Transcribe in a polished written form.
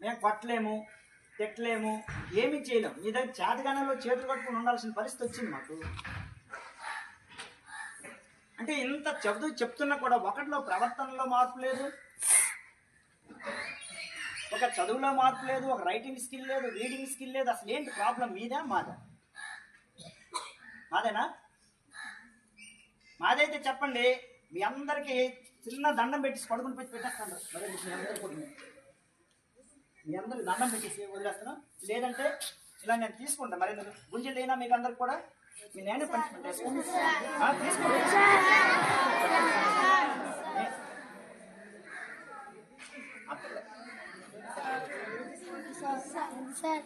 మేము కొట్టలేము, తిట్టలేము, ఏమీ చేయలేము. మీ దగ్గర చేతగానంలో చేతులు కట్టుకుని ఉండాల్సిన పరిస్థితి వచ్చింది మాకు. అంటే ఇంత చెప్తున్నా కూడా ఒకటిలో ప్రవర్తనలో మార్పు లేదు, ఒక చదువులో మార్పు లేదు, ఒక రైటింగ్ స్కిల్ లేదు, రీడింగ్ స్కిల్ లేదు. అసలు ఏంటి ప్రాబ్లం? మీదా మాదా? మాదేనా? మాదైతే చెప్పండి. మీ అందరికీ చిన్న దండం పెట్టేసి పడుకుని పెట్టి పెట్టేస్తాను. మరి మీ అందరికి దండం పెట్టేసి వదిలేస్తాను. లేదంటే ఇలా నేను తీసుకుంటాను. మరి గుంజలు అయినా మీకు అందరికి కూడా మీ నేను పనిష్మెంట్ తీసుకోండి. Sir.